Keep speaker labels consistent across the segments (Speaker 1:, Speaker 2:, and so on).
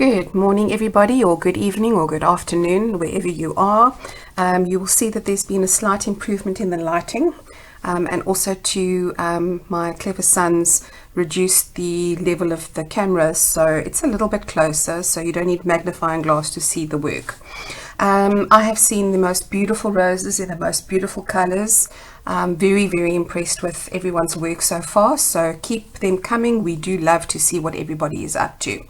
Speaker 1: Good morning everybody, or good evening or good afternoon, wherever you are. You will see that there's been a slight improvement in the lighting, and also to my clever sons reduced the level of the camera so it's a little bit closer, so you don't need magnifying glass to see the work. I have seen the most beautiful roses in the most beautiful colors. I'm very impressed with everyone's work so far, so keep them coming. We do love to see what everybody is up to.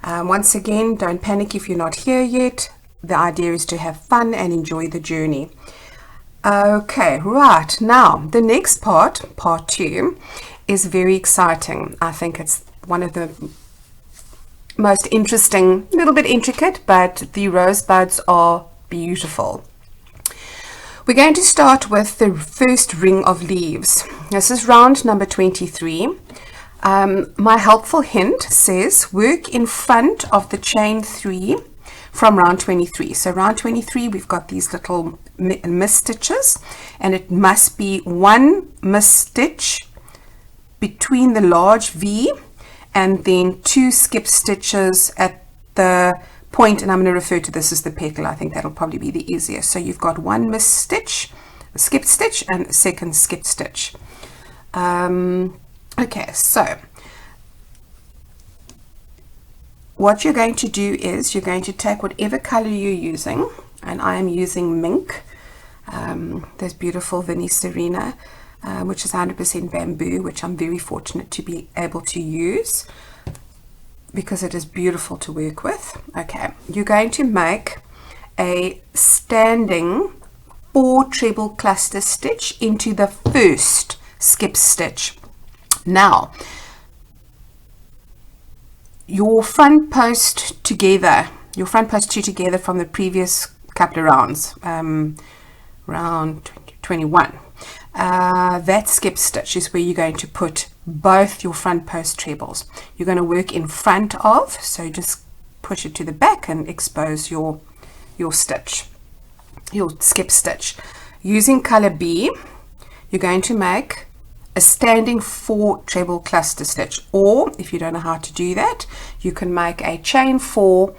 Speaker 1: Once again, don't panic if you're not here yet. The idea is to have fun and enjoy the journey. Okay, right, now the next part 2, is very exciting. I think it's one of the most interesting, a little bit intricate, but the rosebuds are beautiful. We're going to start with the first ring of leaves. This is round number 23. My helpful hint says work in front of the chain 3 from round 23. So round 23 we've got these little miss stitches, and it must be one miss stitch between the large V and then 2 skip stitches at the point, and I'm going to refer to this as the petal. I think that'll probably be the easiest. So you've got one miss stitch, a skip stitch, and a second skip stitch. Okay, so what you're going to do is you're going to take whatever color you're using, and I am using mink, this beautiful Vinnie Serena, which is 100% bamboo, which I'm very fortunate to be able to use because it is beautiful to work with. Okay, you're going to make a standing 4 treble cluster stitch into the first skip stitch. Now, your front post together, your front post 2 together from the previous couple of rounds, round 21, that skip stitch is where you're going to put both your front post trebles. You're going to work in front of, so just push it to the back and expose your stitch, your skip stitch. Using color B, you're going to make a standing 4 treble cluster stitch, or if you don't know how to do that, you can make a chain 4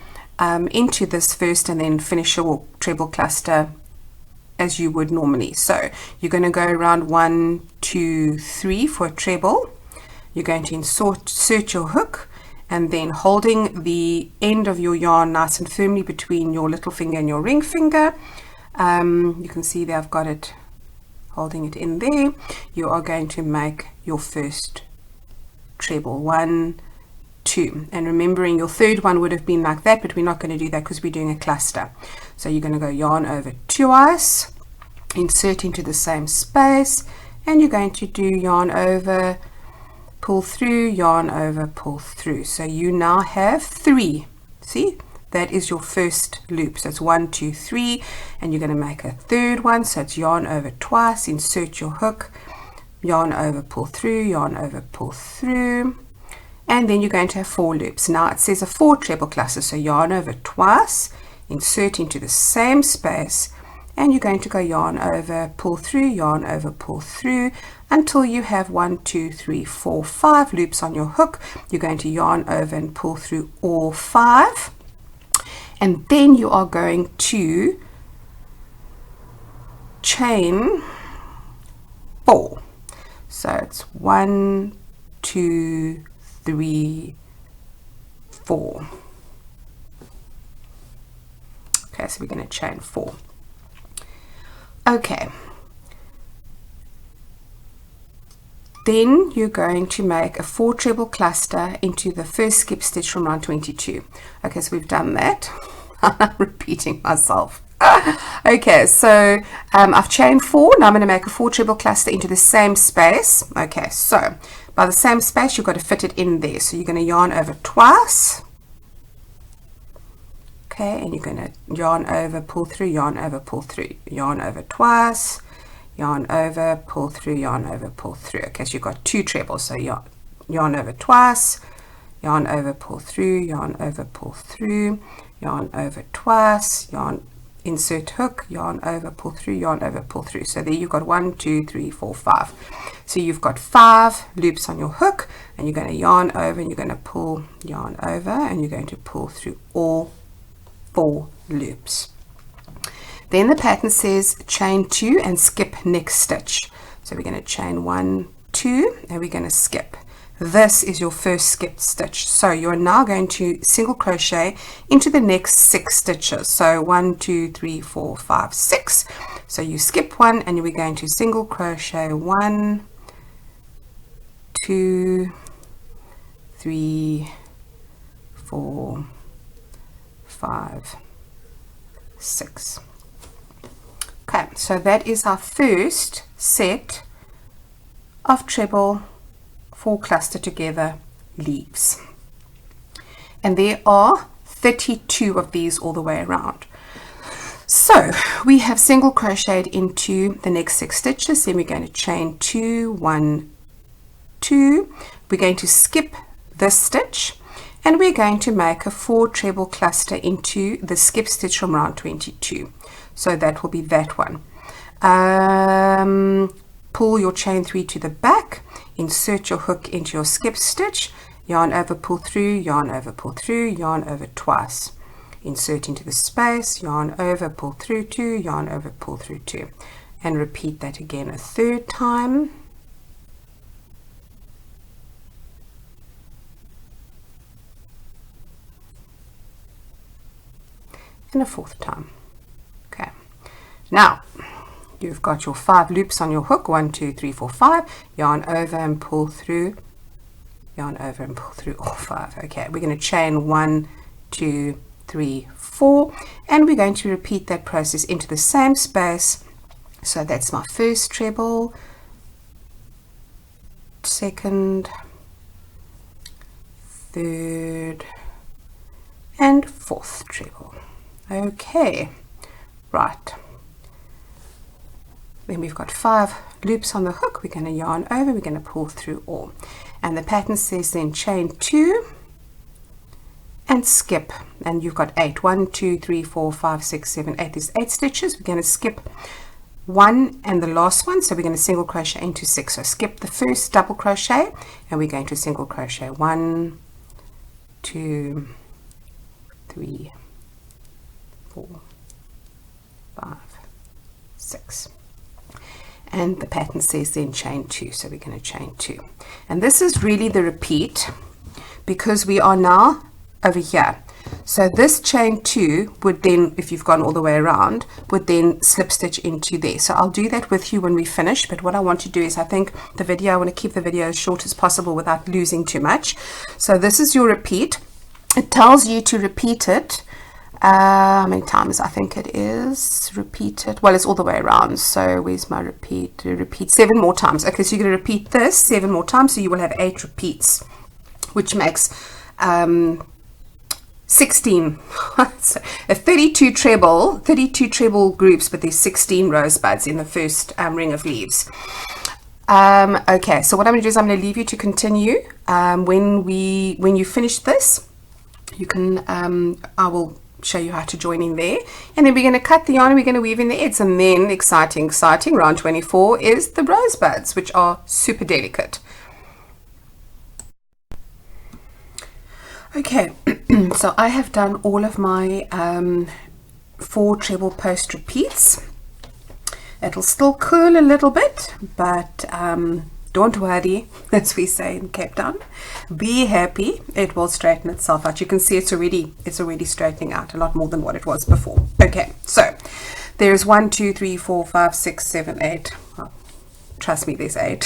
Speaker 1: into this first and then finish your treble cluster as you would normally. So you're going to go around 1, 2, 3 for a treble. You're going to insert your hook, and then holding the end of your yarn nice and firmly between your little finger and your ring finger, you can see that I've got it holding it in there. You are going to make your first treble, 1, 2, and remembering your third one would have been like that, but we're not going to do that because we're doing a cluster. So you're going to go yarn over twice, insert into the same space, and you're going to do yarn over, pull through, yarn over, pull through. So you now have 3. See, that is your first loop. So it's 1, 2, 3, and you're going to make a third one. So it's yarn over twice, insert your hook, yarn over, pull through, yarn over, pull through, and then you're going to have 4 loops. Now it says a 4 treble cluster, so yarn over twice, insert into the same space, and you're going to go yarn over, pull through, yarn over, pull through, until you have 1, 2, 3, 4, 5 loops on your hook. You're going to yarn over and pull through all 5. And then you are going to chain 4. So it's 1, 2, 3, 4. Okay, so we're going to chain 4. Okay. Then you're going to make a 4 treble cluster into the first skip stitch from round 22. Okay, so we've done that. I'm repeating myself. Okay, so I've chained 4. Now I'm going to make a 4 treble cluster into the same space. Okay, so by the same space you've got to fit it in there. So you're going to yarn over twice. Okay, and you're going to yarn over, pull through, yarn over, pull through, yarn over twice, yarn over, pull through, yarn over, pull through. Okay, so you've got 2 trebles. So yarn over twice, yarn over, pull through, yarn over, pull through, yarn over twice, yarn insert hook, yarn over, pull through, yarn over, pull through. So there you've got 1, 2, 3, 4, 5. So you've got 5 loops on your hook, and you're going to yarn over, and you're going to pull, yarn over, and you're going to pull through all 4 loops. Then the pattern says chain 2 and skip next stitch. So we're going to chain 1, 2, and we're going to skip. This is your first skipped stitch. So you're now going to single crochet into the next 6 stitches. So 1, 2, 3, 4, 5, 6. So you skip 1, and we're going to single crochet 1, 2, 3, 4, 5, 6. Okay, so that is our first set of treble 4 cluster together leaves, and there are 32 of these all the way around. So we have single crocheted into the next 6 stitches, then we're going to chain 2, 1, 2. We're going to skip this stitch, and we're going to make a 4 treble cluster into the skip stitch from round 22. So that will be that one. Pull your chain 3 to the back, insert your hook into your skip stitch, yarn over, pull through, yarn over, pull through, yarn over twice, insert into the space, yarn over, pull through 2, yarn over, pull through 2, and repeat that again a 3rd time. And a 4th time. Okay, now you've got your 5 loops on your hook, 1, 2, 3, 4, 5, yarn over and pull through, yarn over and pull through all 5. Okay, we're going to chain 1, 2, 3, 4, and we're going to repeat that process into the same space. So that's my first treble, second, third, and 4th treble. Okay, right. Then we've got 5 loops on the hook. We're going to yarn over, we're going to pull through all. And the pattern says then chain 2 and skip. And you've got 8. 1, 2, 3, 4, 5, 6, 7, 8. There's 8 stitches. We're going to skip 1 and the last one. So we're going to single crochet into 6. So skip the first double crochet, and we're going to single crochet 1, 2, 3, 4, 5, 6. And the pattern says then chain 2, so we're going to chain 2, and this is really the repeat because we are now over here. So this chain 2 would then, if you've gone all the way around, would then slip stitch into there. So I'll do that with you when we finish, but what I want to do is I want to keep the video as short as possible without losing too much. So this is your repeat. It tells you to repeat it how many times? I think it is repeated. Well, it's all the way around. So where's my repeat? Repeat 7 more times. Okay, so you're going to repeat this 7 more times. So you will have 8 repeats, which makes 16. So a 32 treble groups, but there's 16 rosebuds in the first ring of leaves. Okay, so what I'm going to do is I'm going to leave you to continue. When you finish this, you can I will show you how to join in there, and then we're going to cut the yarn and we're going to weave in the ends, and then exciting round 24 is the rosebuds, which are super delicate. Okay, so I have done all of my 4 treble post repeats. It'll still curl a little bit, but don't worry, as we say in Cape Town. Be happy, it will straighten itself out. You can see it's already straightening out a lot more than what it was before. Okay, so there's 1, 2, 3, 4, 5, 6, 7, 8. Oh, trust me, there's 8.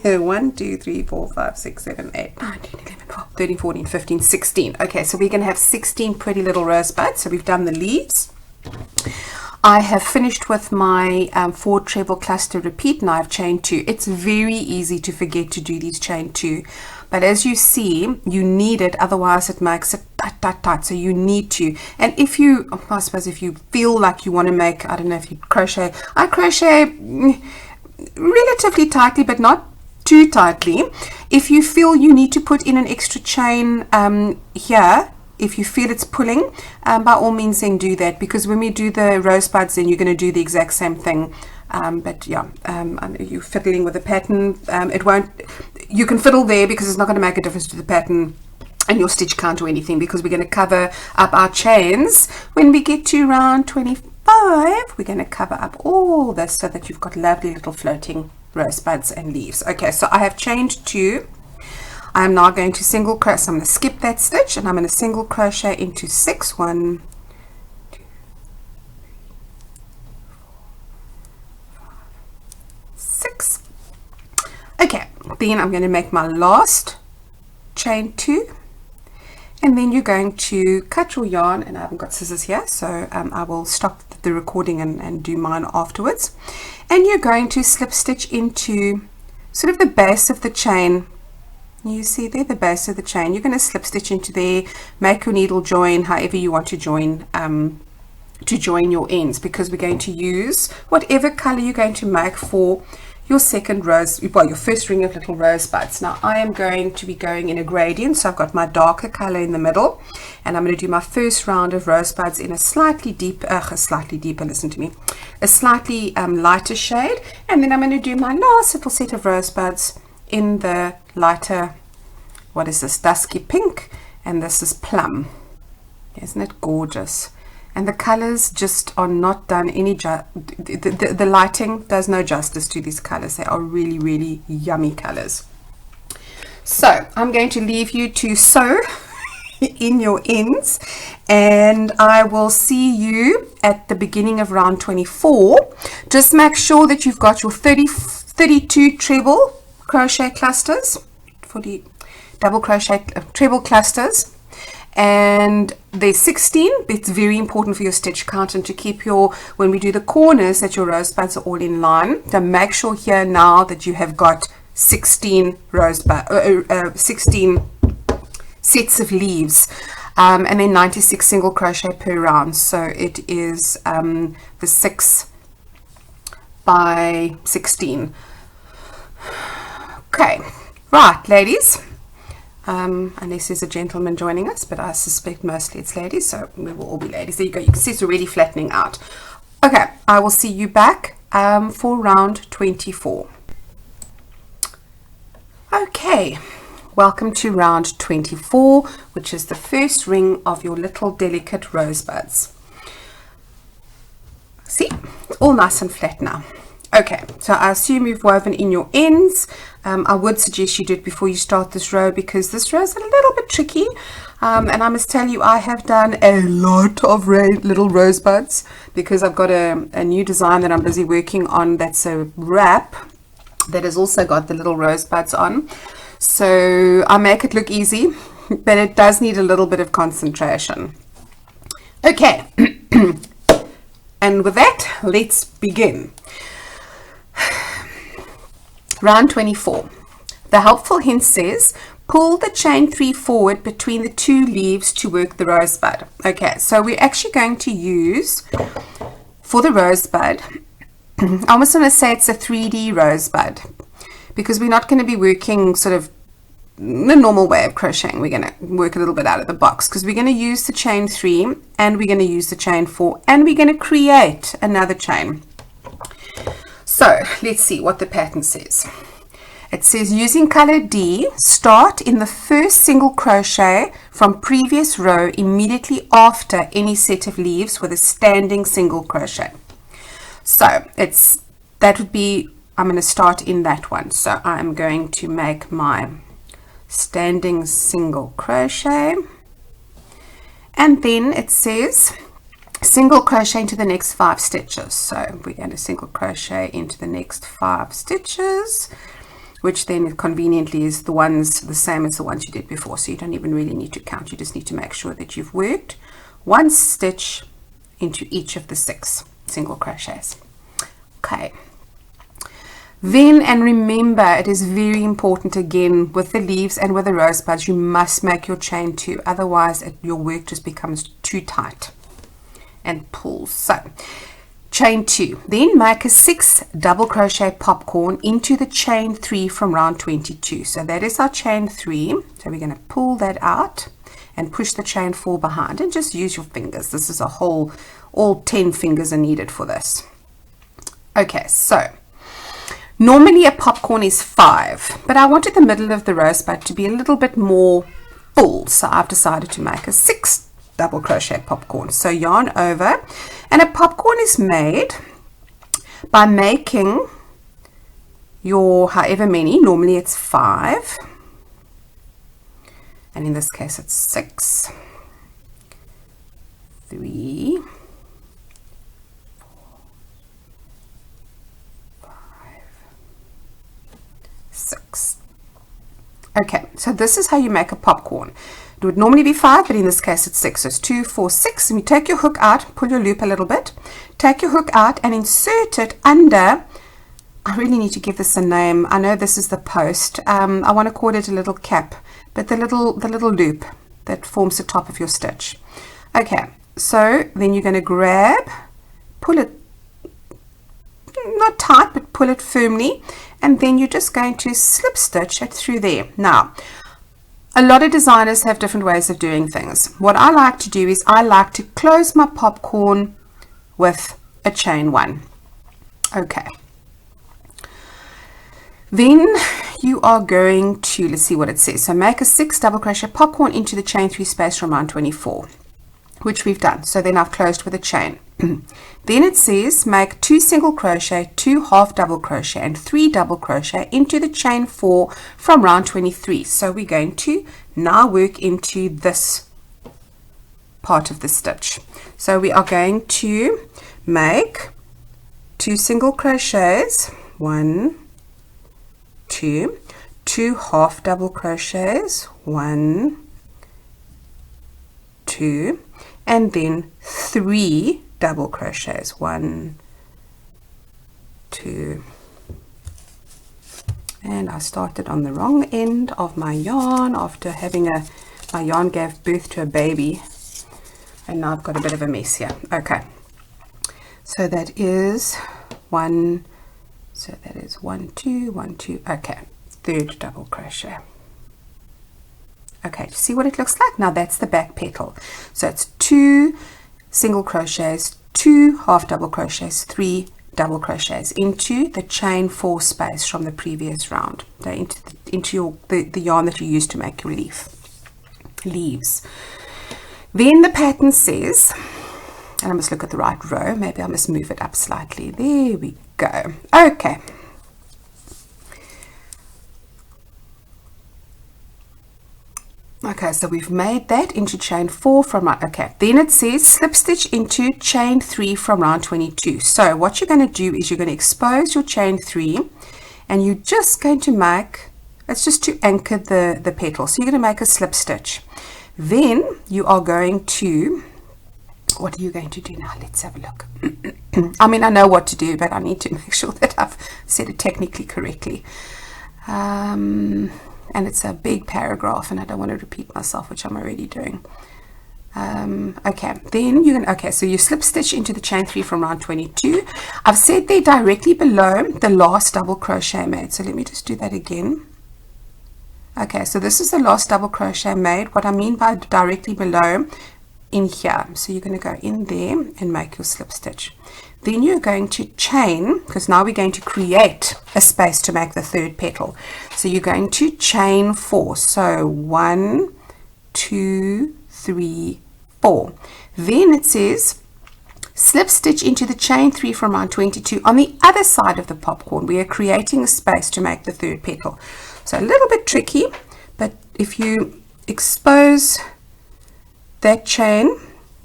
Speaker 1: 1, 2, 3, 4, 5, 6, 7, 8, 9, 10, 11, 12, 13, 14, 15, 16. Okay, so we're going to have 16 pretty little rosebuds. So we've done the leaves. I have finished with my 4 treble cluster repeat, and I've chained 2. It's very easy to forget to do these chain 2, but as you see, you need it, otherwise it makes it tight. So you need to. And if you, I suppose, if you feel like you want to make, I don't know if you crochet, I crochet relatively tightly, but not too tightly. If you feel you need to put in an extra chain here, if you feel it's pulling, by all means then do that, because when we do the rosebuds then you're going to do the exact same thing. But yeah, you're fiddling with the pattern. It won't, you can fiddle there because it's not going to make a difference to the pattern and your stitch count or anything, because we're going to cover up our chains. When we get to round 25, we're going to cover up all this so that you've got lovely little floating rosebuds and leaves. Okay, so I have chained 2. I am now going to single crochet, so I'm going to skip that stitch and I'm going to single crochet into 6. 1, 2, 3, 4, 5, 6. Okay, then I'm going to make my last chain 2, and then you're going to cut your yarn, and I haven't got scissors here, so I will stop the recording and do mine afterwards. And you're going to slip stitch into sort of the base of the chain. You see there, the base of the chain. You're going to slip stitch into there, make your needle join however you want to join your ends, because we're going to use whatever color you're going to make for your second rose, well, your first ring of little rosebuds. Now I am going to be going in a gradient, so I've got my darker color in the middle, and I'm going to do my first round of rosebuds in a slightly deeper, listen to me, a slightly lighter shade, and then I'm going to do my last little set of rosebuds in the lighter, what is this, dusky pink, and this is plum. Isn't it gorgeous? And the colors just are not done any the lighting does no justice to these colors. They are really, really yummy colors. So I'm going to leave you to sew in your ends, and I will see you at the beginning of round 24. Just make sure that you've got your 32 treble crochet clusters, 40 double crochet treble clusters, and there's 16. It's very important for your stitch count and to keep your, when we do the corners, that your rosebuds are all in line. So make sure here now that you have got 16 16 sets of leaves, and then 96 single crochet per round. So it is the 6 by 16. Okay, right, ladies. Unless there's a gentleman joining us, but I suspect mostly it's ladies, so we will all be ladies. There you go. You can see it's already flattening out. Okay, I will see you back for round 24. Okay, welcome to round 24, which is the first ring of your little delicate rosebuds. See, it's all nice and flat now. Okay, so I assume you've woven in your ends. I would suggest you do it before you start this row, because this row is a little bit tricky. And I must tell you, I have done a lot of little rosebuds, because I've got a new design that I'm busy working on. That's a wrap that has also got the little rosebuds on. So I make it look easy, but it does need a little bit of concentration. Okay, and with that, let's begin. Round 24. The helpful hint says, pull the chain 3 forward between the 2 leaves to work the rosebud. Okay, so we're actually going to use, for the rosebud, I almost want to say it's a 3D rosebud, because we're not going to be working sort of the normal way of crocheting. We're going to work a little bit out of the box, because we're going to use the chain 3, and we're going to use the chain 4, and we're going to create another chain. So let's see what the pattern says. It says, using color D, start in the first single crochet from previous row immediately after any set of leaves with a standing single crochet. So that would be, I'm going to start in that one. So I'm going to make my standing single crochet, and then it says single crochet into the next 5 stitches. So we're going to single crochet into the next 5 stitches, which then conveniently is the same as the ones you did before, so you don't even really need to count. You just need to make sure that you've worked 1 stitch into each of the 6 single crochets. Okay, then, and remember, it is very important again with the leaves and with the rosebuds, you must make your chain 2, otherwise your work just becomes too tight and pulls. So chain 2, then make a 6 double crochet popcorn into the chain 3 from round 22. So that is our chain 3. So we're going to pull that out, and push the chain 4 behind, and just use your fingers. This is a whole, all 10 fingers are needed for this. Okay, so normally a popcorn is 5, but I wanted the middle of the rosebud to be a little bit more full, so I've decided to make a 6 double crochet popcorn. So yarn over, and a popcorn is made by making your however many, normally it's 5, and in this case it's 6, 3, 4, 5, 6. Okay, so this is how you make a popcorn. It would normally be 5, but in this case it's 6. So it's 2, 4, 6, and you take your hook out, pull your loop a little bit, take your hook out and insert it under, I really need to give this a name. I know this is the post. I want to call it a little cap, but the little loop that forms the top of your stitch. Okay, so then you're going to grab, pull it, not tight, but pull it firmly, and then you're just going to slip stitch it through there. Now, a lot of designers have different ways of doing things. What I like to do is I like to close my popcorn with a chain 1. Okay. Then you are going to, let's see what it says. So make a 6 double crochet popcorn into the chain 3 space from round 24, which we've done. So then I've closed with a chain. Then it says make 2 single crochet, 2 half double crochet, and 3 double crochet into the chain 4 from round 23. So we're going to now work into this part of the stitch. So we are going to make 2 single crochets, 1, 2, 2 half double crochets, 1, 2, and then 3 double crochets, 1, 2, and I started on the wrong end of my yarn after having my yarn gave birth to a baby, and now I've got a bit of a mess here. Okay, so that is 1, so that is 1, 2, 1, 2. Okay, 3rd double crochet. Okay, see what it looks like? Now that's the back petal. So it's 2 single crochets, 2 half double crochets, 3 double crochets into the chain 4 space from the previous round. So into the yarn that you used to make your leaves. Then the pattern says, and I must look at the right row, maybe I must move it up slightly. There we go. Okay. Okay, so we've made that into chain 4 from round, okay, then it says slip stitch into chain 3 from round 22. So what you're going to do is you're going to expose your chain 3, and you're just going to make, it's just to anchor the petal. So you're going to make a slip stitch. Then you are going to, what are you going to do now? Let's have a look. I mean, I know what to do, but I need to make sure that I've said it technically correctly. And it's a big paragraph, and I don't want to repeat myself, which I'm already doing. Okay, then you're going to, okay, so you slip stitch into the chain 3 from round 22. I've said they're directly below the last double crochet made. So let me just do that again. Okay, so this is the last double crochet made. What I mean by directly below, in here. So you're going to go in there and make your slip stitch. Then you're going to chain, because now we're going to create a space to make the 3rd petal. So you're going to chain 4. So 1, 2, 3, 4. Then it says slip stitch into the chain 3 from round 22. On the other side of the popcorn, we are creating a space to make the 3rd petal. So a little bit tricky, but if you expose that chain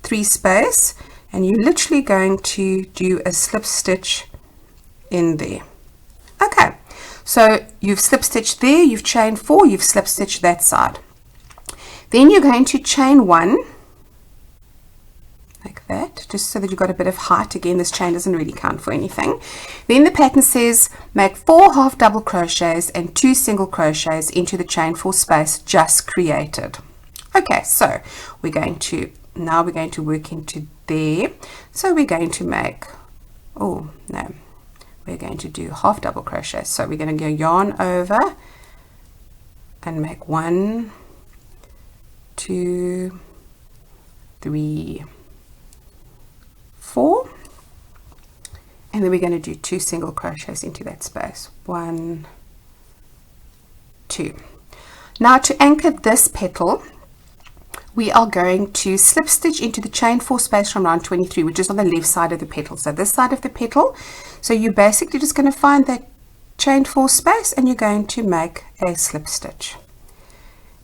Speaker 1: 3 space, and you're literally going to do a slip stitch in there. Okay, so you've slip stitched there, you've chained 4, you've slip stitched that side. Then you're going to chain 1 like that, just so that you've got a bit of height. Again, this chain doesn't really count for anything. Then the pattern says make 4 half double crochets and 2 single crochets into the chain 4 space just created. Okay, so we're going to, now we're going to work into there. So we're going to make, oh no, we're going to do half double crochet. So we're going to go yarn over and make 1, 2, 3, 4, and then we're going to do 2 single crochets into that space. 1, 2. Now to anchor this petal, we are going to slip stitch into the chain 4 space from round 23, which is on the left side of the petal, so this side of the petal. So you're basically just going to find that chain 4 space and you're going to make a slip stitch,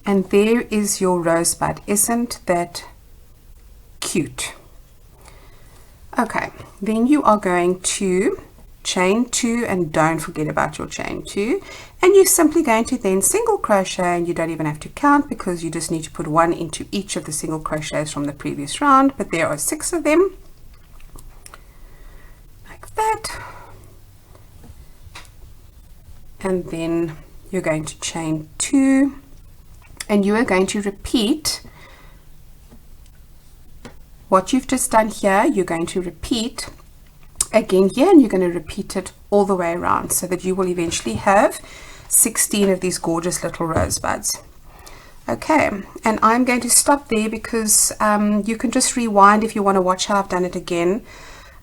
Speaker 1: and there is your rosebud. Isn't that cute? Okay, then you are going to chain 2, and don't forget about your chain 2, and you're simply going to then single crochet, and you don't even have to count because you just need to put 1 into each of the single crochets from the previous round, but there are 6 of them, like that. And then you're going to chain 2, and you are going to repeat what you've just done here. You're going to repeat again here, and you're going to repeat it all the way around so that you will eventually have 16 of these gorgeous little rosebuds. Okay, and I'm going to stop there because you can just rewind if you want to watch how I've done it again.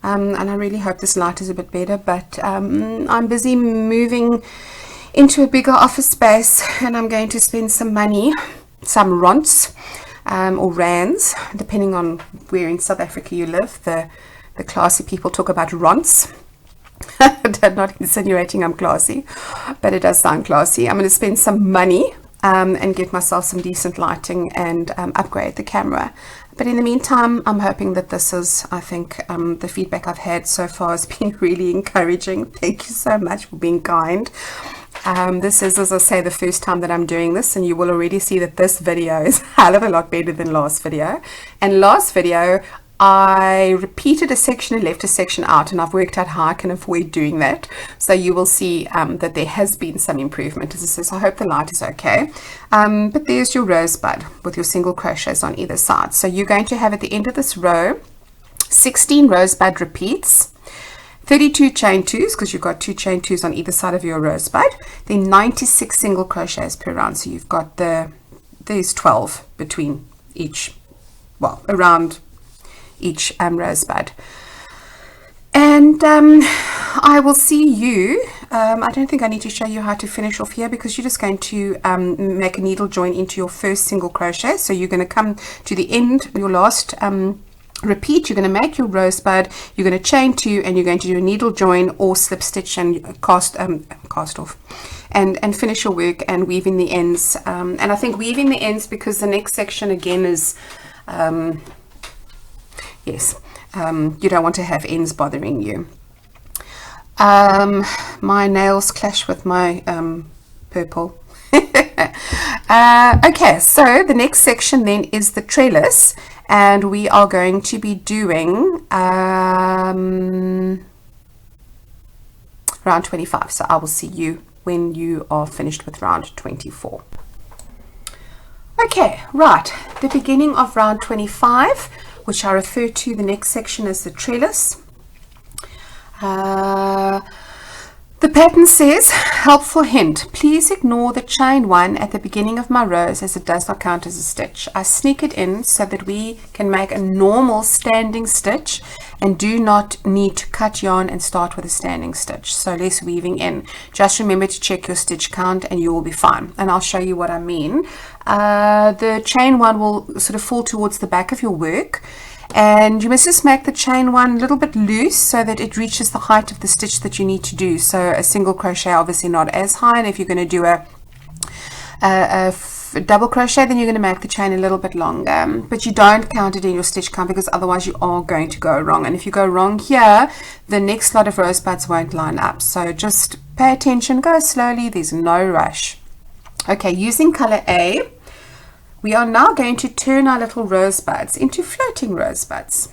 Speaker 1: And I really hope this light is a bit better, but I'm busy moving into a bigger office space, and I'm going to spend some money, some rants or rands, depending on where in South Africa you live. The classy people talk about rants. I'm not insinuating I'm classy, but it does sound classy. I'm going to spend some money and get myself some decent lighting and upgrade the camera. But in the meantime, I'm hoping that this is, I think the feedback I've had so far has been really encouraging. Thank you so much for being kind. This is, as I say, the first time that I'm doing this, and you will already see that this video is a hell of a lot better than last video. And last video, I repeated a section and left a section out, and I've worked out how I can avoid doing that. So you will see that there has been some improvement. As I say, so I hope the light is okay. But there's your rosebud with your single crochets on either side. So you're going to have at the end of this row 16 rosebud repeats, 32 chain 2s, because you've got 2 chain 2s on either side of your rosebud, then 96 single crochets per round. So you've got there's 12 between each, well, around each rosebud. And I will see you, I don't think I need to show you how to finish off here, because you're just going to make a needle join into your first single crochet. So you're going to come to the end, your last repeat, you're going to make your rosebud, you're going to chain 2, and you're going to do a needle join or slip stitch and cast off and finish your work and weave in the ends. And I think weave in the ends because the next section again is yes, you don't want to have ends bothering you. My nails clash with my purple. Okay, so the next section then is the trellis, and we are going to be doing round 25. So I will see you when you are finished with round 24. Okay, right, the beginning of round 25, which I refer to the next section as the trellis. The pattern says, helpful hint, please ignore the chain 1 at the beginning of my rows as it does not count as a stitch. I sneak it in so that we can make a normal standing stitch and do not need to cut yarn and start with a standing stitch. So less weaving in. Just remember to check your stitch count and you will be fine. And I'll show you what I mean. The chain 1 will sort of fall towards the back of your work. And you must just make the chain 1 a little bit loose so that it reaches the height of the stitch that you need to do. So a single crochet obviously not as high, and if you're going to do a double crochet, then you're going to make the chain a little bit longer, but you don't count it in your stitch count because otherwise you are going to go wrong. And if you go wrong here, the next lot of rosebuds won't line up. So just pay attention, go slowly, there's no rush. Okay, using color A, we are now going to turn our little rosebuds into floating rosebuds.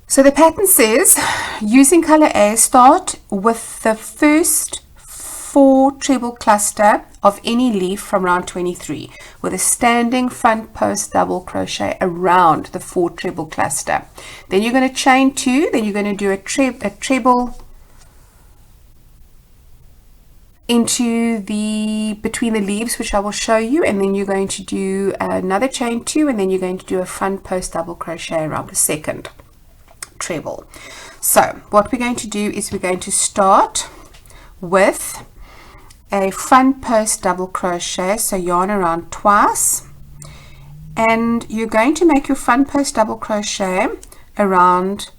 Speaker 1: So the pattern says, using color A, start with the first 4 treble cluster of any leaf from round 23 with a standing front post double crochet around the 4 treble cluster. Then you're going to chain 2, then you're going to do a treble into the between the leaves, which I will show you, and then you're going to do another chain 2, and then you're going to do a front post double crochet around the second treble. So what we're going to do is we're going to start with a front post double crochet, so yarn around twice, and you're going to make your front post double crochet around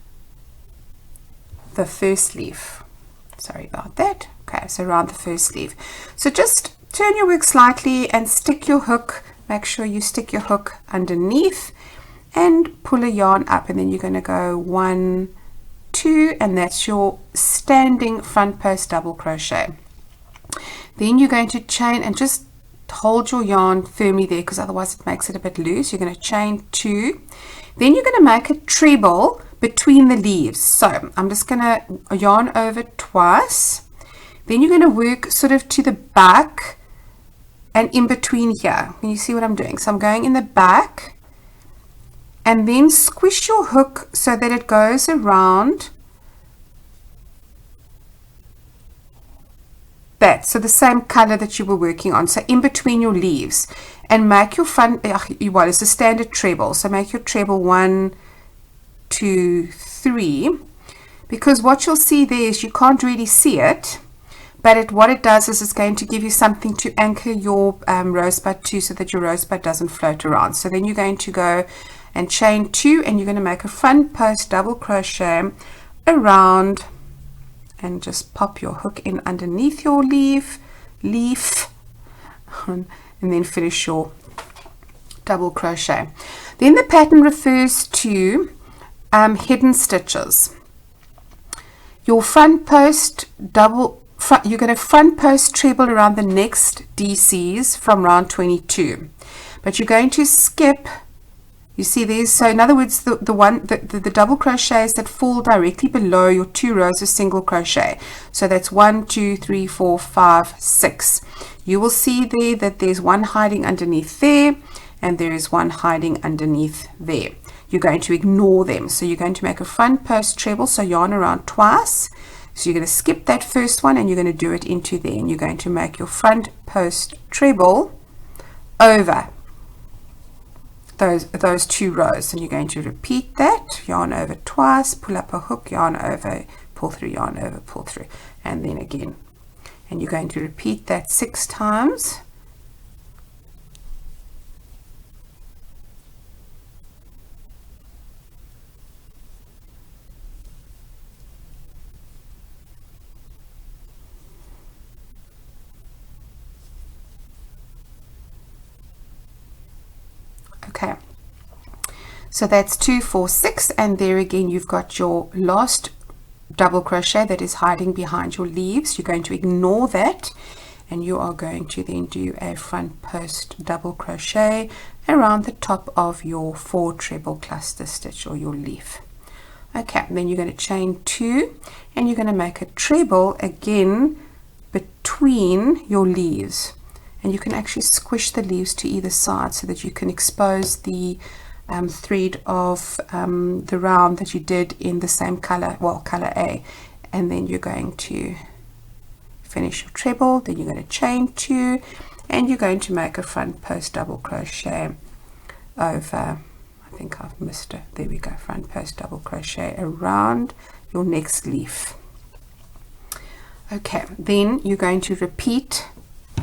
Speaker 1: the first leaf. Sorry about that. Okay, so around the first leaf. So just turn your work slightly and stick your hook. Make sure you stick your hook underneath and pull a yarn up, and then you're going to go 1, 2, and that's your standing front post double crochet. Then you're going to chain and just hold your yarn firmly there, because otherwise it makes it a bit loose. You're going to chain 2. Then you're going to make a treble between the leaves. So I'm just going to yarn over twice. Then you're going to work sort of to the back and in between here. Can you see what I'm doing? So I'm going in the back, and then squish your hook so that it goes around that, so the same color that you were working on, so in between your leaves, and make your front, well, it's a standard treble, so make your treble 1, 2, 3, because what you'll see there is you can't really see it, but what it does is it's going to give you something to anchor your rosebud to, so that your rosebud doesn't float around. So then you're going to go and chain 2, and you're going to make a front post double crochet around, and just pop your hook in underneath your leaf, and then finish your double crochet. Then the pattern refers to hidden stitches. Your front post you're going to front post treble around the next DCs from round 22, but you're going to skip. You see these, so in other words, the double crochets that fall directly below your 2 rows of single crochet. So that's 1, 2, 3, 4, 5, 6. You will see there that there's one hiding underneath there, and there is one hiding underneath there. You're going to ignore them. So you're going to make a front post treble, so yarn around twice. So you're going to skip that first one, and you're going to do it into there, and you're going to make your front post treble over those 2 rows, and you're going to repeat that, yarn over twice, pull up a hook, yarn over, pull through, yarn over, pull through, and then again, and you're going to repeat that 6 times. Okay, so that's 2, 4, 6, and there again you've got your last double crochet that is hiding behind your leaves. You're going to ignore that, and you are going to then do a front post double crochet around the top of your 4 treble cluster stitch or your leaf. Okay, then you're going to chain 2, and you're going to make a treble again between your leaves. And you can actually squish the leaves to either side so that you can expose the thread of the round that you did in the same color, well, color A. And then you're going to finish your treble, then you're going to chain 2, and you're going to make a front post double crochet over, I think I've missed it, there we go, front post double crochet around your next leaf. Okay, then you're going to repeat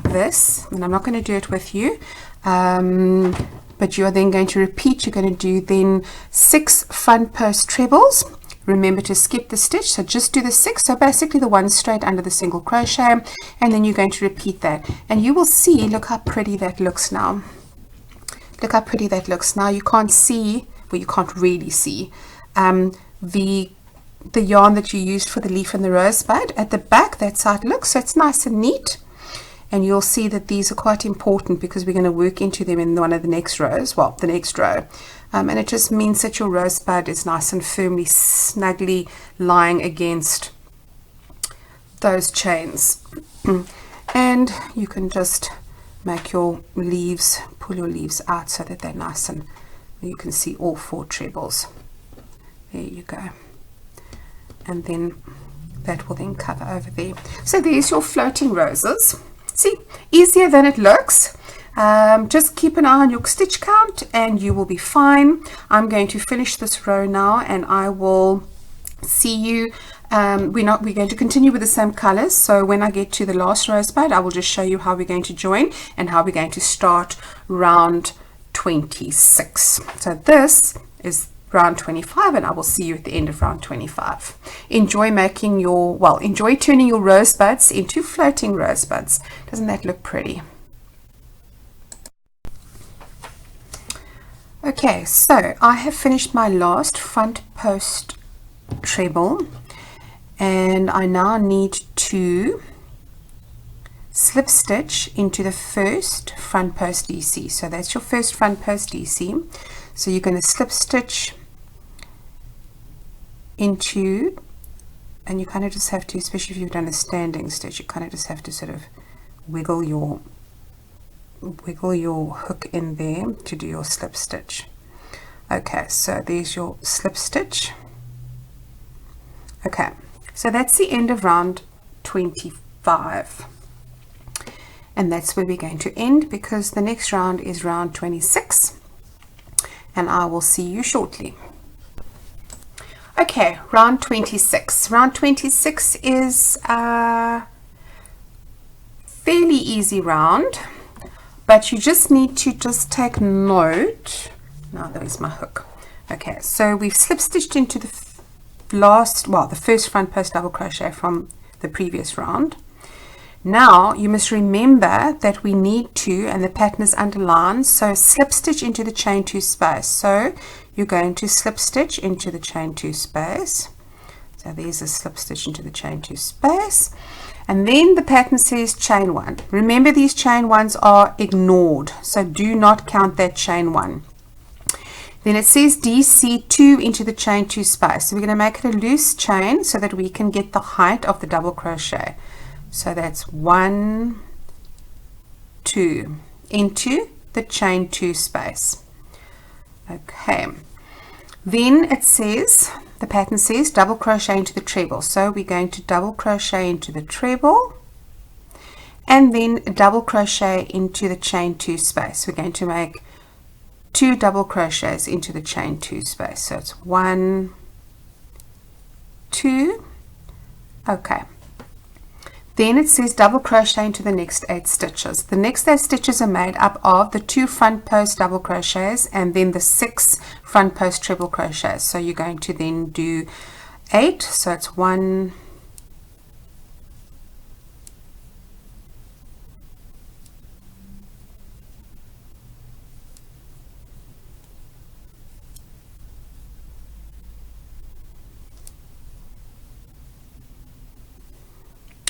Speaker 1: this, and I'm not going to do it with you, but you are then going to repeat. You're going to do then 6 front post trebles. Remember to skip the stitch, so just do the 6, so basically the one straight under the single crochet, and then you're going to repeat that, and you will see, look how pretty that looks now. Look how pretty that looks now. You can't see, well, you can't really see the yarn that you used for the leaf and the rosebud at the back. That's how it looks, so it's nice and neat. And you'll see that these are quite important because we're going to work into them in one of the next rows, well, the next row. And it just means that your rosebud is nice and firmly, snugly lying against those chains. And you can just make your leaves, pull your leaves out so that they're nice and you can see all 4 trebles. There you go. And then that will then cover over there. So there's your floating roses. See, easier than it looks. Just keep an eye on your stitch count and you will be fine. I'm going to finish this row now and I will see you. We're going to continue with the same colors, so when I get to the last rosebud I will just show you how we're going to join and how we're going to start round 26. So this is round 25 and I will see you at the end of round 25. Enjoy making your, well, enjoy turning your rosebuds into floating rosebuds. Doesn't that look pretty? Okay, so I have finished my last front post treble and I now need to slip stitch into the first front post DC. So that's your first front post DC. So you're going to slip stitch into, and you kind of just have to, especially if you've done a standing stitch, you kind of just have to sort of wiggle your hook in there to do your slip stitch. Okay, so there's your slip stitch. Okay, so that's the end of round 25 and that's where we're going to end, because the next round is round 26 and I will see you shortly. Okay, round 26. Round 26 is a fairly easy round, but you just need to just take note. Now there's my hook. Okay, so we've slip stitched into the the first front post double crochet from the previous round. Now you must remember that we need to, and the pattern is underlined, so slip stitch into the chain 2 space. So you're going to slip stitch into the chain 2 space. So there's a slip stitch into the chain 2 space. And then the pattern says chain 1. Remember, these chain 1s are ignored, so do not count that chain 1. Then it says DC2 into the chain 2 space. So we're going to make it a loose chain so that we can get the height of the double crochet. So that's 1, 2 into the chain 2 space. Okay. Then it says, the pattern says double crochet into the treble. So we're going to double crochet into the treble and then double crochet into the chain 2 space. We're going to make 2 double crochets into the chain 2 space. So it's 1, 2. Okay. Then it says double crochet into the next 8 stitches. The next 8 stitches are made up of the 2 front post double crochets and then the 6 front post treble crochets. So you're going to then do 8. So it's 1, 2.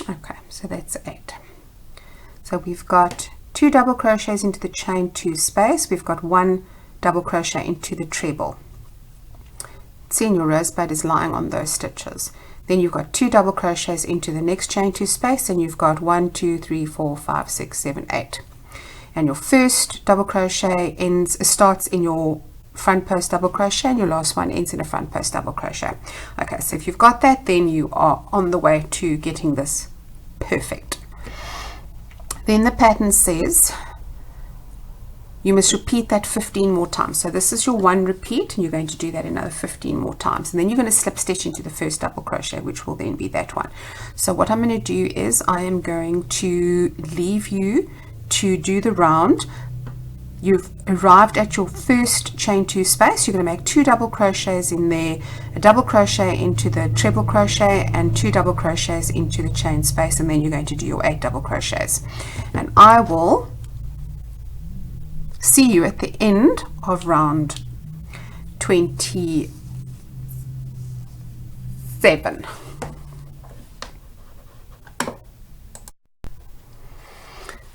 Speaker 1: Okay, so that's 8. So we've got 2 double crochets into the chain 2 space. We've got 1 double crochet into the treble. See, your rosebud is lying on those stitches. Then you've got 2 double crochets into the next chain 2 space, and you've got 1, 2, 3, 4, 5, 6, 7, 8. And your first double crochet starts in your front post double crochet and your last one ends in a front post double crochet. Okay, so if you've got that, then you are on the way to getting this perfect. Then the pattern says you must repeat that 15 more times. So this is your 1 repeat and you're going to do that another 15 more times, and then you're going to slip stitch into the first double crochet, which will then be that one. So what I'm going to do is I am going to leave you to do the round. You've arrived at your first chain 2 space. You're going to make 2 double crochets in there, a double crochet into the treble crochet and 2 double crochets into the chain space, and then you're going to do your 8 double crochets. And I will see you at the end of round 27.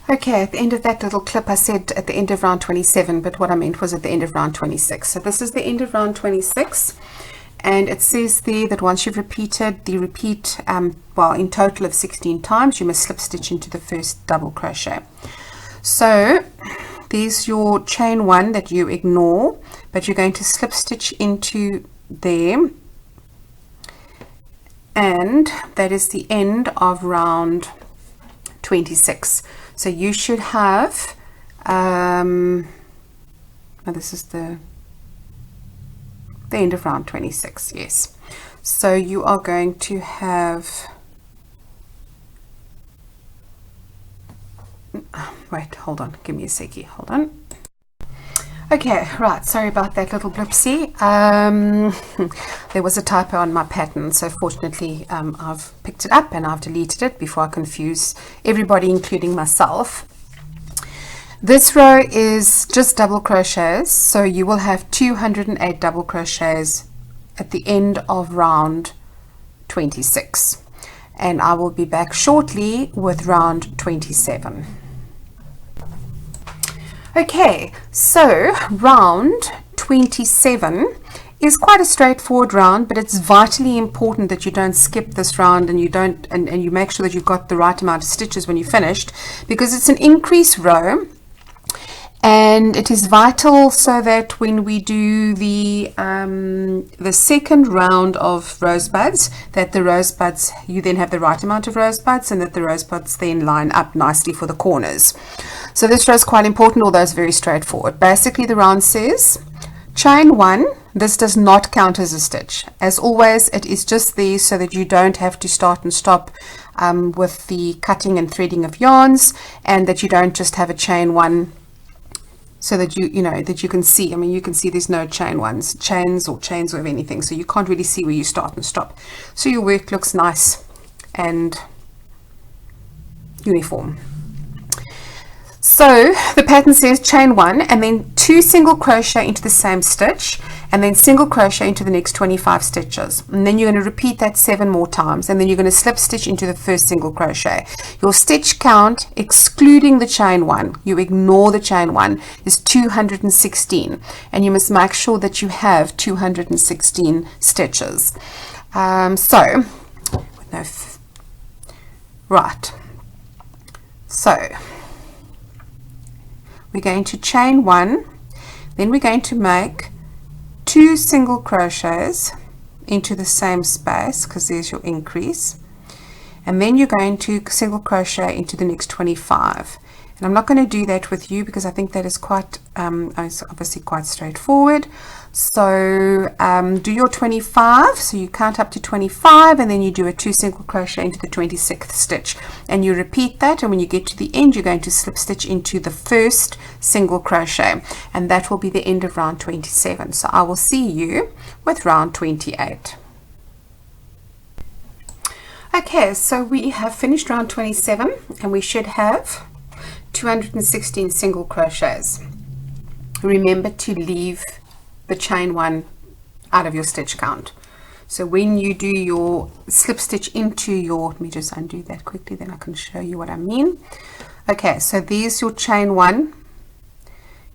Speaker 1: Okay, at the end of that little clip I said at the end of round 27, but what I meant was at the end of round 26. So this is the end of round 26, and it says there that once you've repeated the repeat, well, in total of 16 times, you must slip stitch into the first double crochet. So there's your chain 1 that you ignore, but you're going to slip stitch into there, and that is the end of round 26. So you should have this is the end of round 26. Yes, so you are going to have, wait, hold on, give me a seckie, hold on. Okay, right, sorry about that little blipsy. There was a typo on my pattern, so fortunately I've picked it up and I've deleted it before I confuse everybody, including myself. This row is just double crochets, so you will have 208 double crochets at the end of round 26, and I will be back shortly with round 27. Okay, so round 27 is quite a straightforward round, but it's vitally important that you don't skip this round and you make sure that you've got the right amount of stitches when you're finished, because it's an increase row, and it is vital so that when we do the second round of rosebuds, that the rosebuds, you then have the right amount of rosebuds, and that the rosebuds then line up nicely for the corners. So this row is quite important, although it's very straightforward. Basically the round says chain 1. This does not count as a stitch. As always, it is just there so that you don't have to start and stop with the cutting and threading of yarns, and that you don't just have a chain 1, so that that you can see. I mean, you can see there's no chains of anything, so you can't really see where you start and stop. So your work looks nice and uniform. So the pattern says chain 1 and then 2 single crochet into the same stitch, and then single crochet into the next 25 stitches, and then you're going to repeat that 7 more times, and then you're going to slip stitch into the first single crochet. Your stitch count, excluding the chain 1, you ignore the chain 1, is 216, and you must make sure that you have 216 stitches. So we're going to chain 1, then we're going to make 2 single crochets into the same space, because there's your increase, and then you're going to single crochet into the next 25. And I'm not going to do that with you because I think that is quite it's obviously quite straightforward. So do your 25, so you count up to 25, and then you do a 2 single crochet into the 26th stitch, and you repeat that, and when you get to the end you're going to slip stitch into the first single crochet, and that will be the end of round 27. So I will see you with round 28. Okay, so we have finished round 27, and we should have 216 single crochets. Remember to leave the chain 1 out of your stitch count. So when you do your slip stitch into your, let me just undo that quickly, then I can show you what I mean. Okay, so there's your chain 1.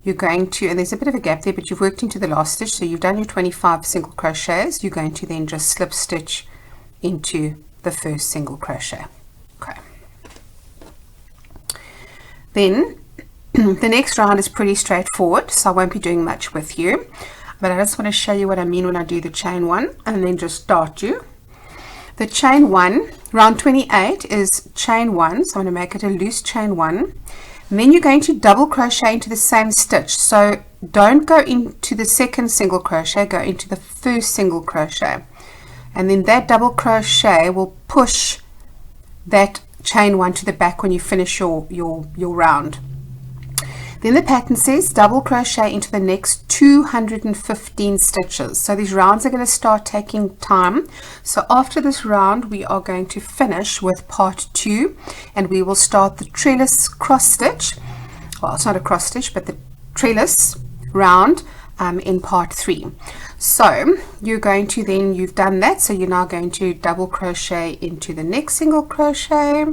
Speaker 1: You're going to, and there's a bit of a gap there, but you've worked into the last stitch, so you've done your 25 single crochets. You're going to then just slip stitch into the first single crochet. Okay. Then the next round is pretty straightforward, so I won't be doing much with you, but I just want to show you what I mean when I do the chain 1 and then just start you. The chain 1, round 28 is chain 1, so I'm going to make it a loose chain 1, and then you're going to double crochet into the same stitch. So don't go into the second single crochet, go into the first single crochet, and then that double crochet will push that chain 1 to the back when you finish your round. Then the pattern says double crochet into the next 215 stitches. So these rounds are going to start taking time. So after this round we are going to finish with part 2, and we will start the trellis cross stitch. Well, it's not a cross stitch, but the trellis round in part 3. So you're going to then, you've done that, so you're now going to double crochet into the next single crochet,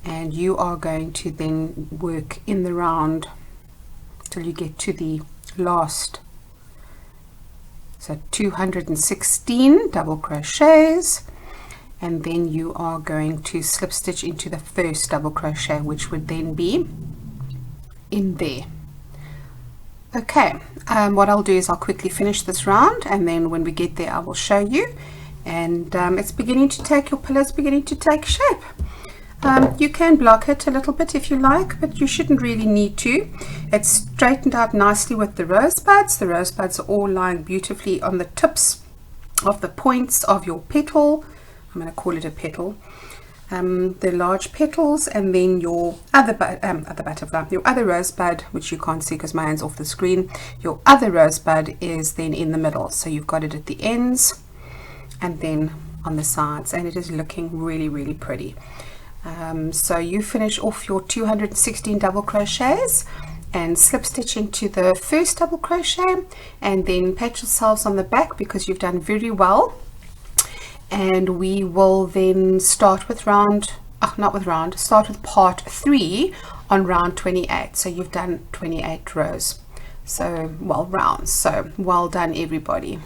Speaker 1: and you are going to then work in the round till you get to the last, so 216 double crochets, and then you are going to slip stitch into the first double crochet, which would then be in there. Okay, what I'll do is I'll quickly finish this round, and then when we get there I will show you. And it's beginning to take, your pillow's beginning to take shape. You can block it a little bit if you like, but you shouldn't really need to. It's straightened out nicely with the rosebuds. The rosebuds are all lying beautifully on the tips of the points of your petal. I'm going to call it a petal. The large petals, and then your other butterfly, your other rosebud, which you can't see because my hand's off the screen. Your other rosebud is then in the middle, so you've got it at the ends and then on the sides, and it is looking really, really pretty. So you finish off your 216 double crochets and slip stitch into the first double crochet, and then pat yourselves on the back because you've done very well. And we will then start with start with part 3 on round 28. So you've done 28 rows, so rounds. So well done everybody.